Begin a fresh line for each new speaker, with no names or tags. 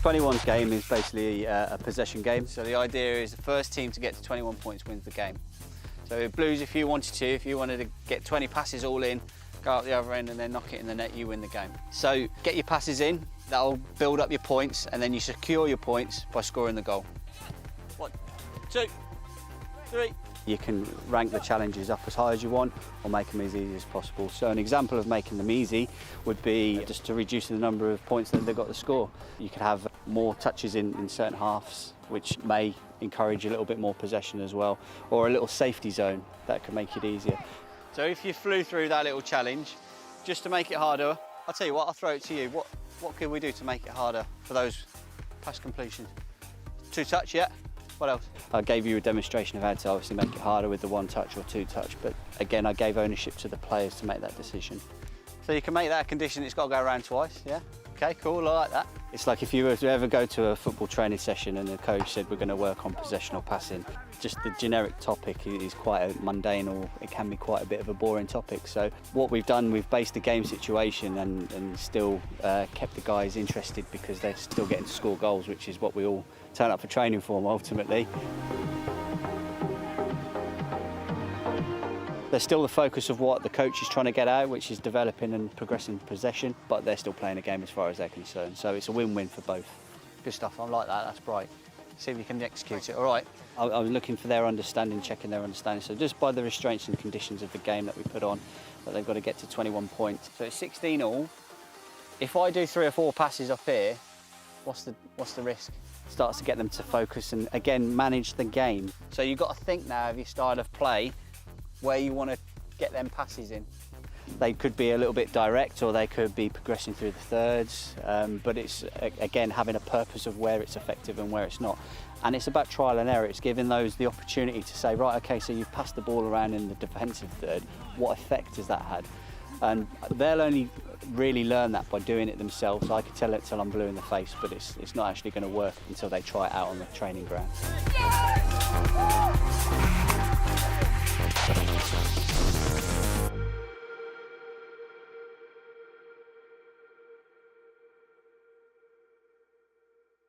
21's game is basically a possession game. So the idea is the first team to get to 21 points wins the game. So Blues, if you wanted to get 20 passes all in, go out the other end and then knock it in the net, you win the game. So get your passes in, that'll build up your points, and then you secure your points by scoring the goal. 1, 2, 3. You can rank the challenges up as high as you want or make them as easy as possible. So an example of making them easy would be just to reduce the number of points that they've got to score. You could have more touches in certain halves, which may encourage a little bit more possession as well, or a little safety zone that could make it easier. So if you flew through that little challenge, just to make it harder, I'll tell you what, I'll throw it to you. What can we do to make it harder for those pass completions? 2 touch, yeah? What else? I gave you a demonstration of how to obviously make it harder with the 1 touch or 2 touch, but again, I gave ownership to the players to make that decision. So you can make that a condition, it's got to go around twice, yeah? Okay, cool, I like that. It's like if you were to ever go to a football training session and the coach said we're going to work on possession or passing, just the generic topic is quite a mundane, or it can be quite a bit of a boring topic. So what we've done, we've based the game situation and still kept the guys interested, because they're still getting to score goals, which is what we all turn up for training for ultimately. There's still the focus of what the coach is trying to get out, which is developing and progressing possession, but they're still playing a game as far as they're concerned. So it's a win-win for both. Good stuff, I like that, that's bright. See if you can execute it, all right. I was looking for their understanding, checking their understanding. So just by the restraints and conditions of the game that we put on, that they've got to get to 21 points. So it's 16 all. If I do 3 or 4 passes up here, what's the risk? Starts to get them to focus and, again, manage the game. So you've got to think now of your style of play, where you want to get them passes in. They could be a little bit direct, or they could be progressing through the thirds, but it's, again, having a purpose of where it's effective and where it's not. And it's about trial and error. It's giving those the opportunity to say, right, okay, so you've passed the ball around in the defensive third, what effect has that had? And they'll only really learn that by doing it themselves. I could tell it till I'm blue in the face, but it's not actually going to work until they try it out on the training ground.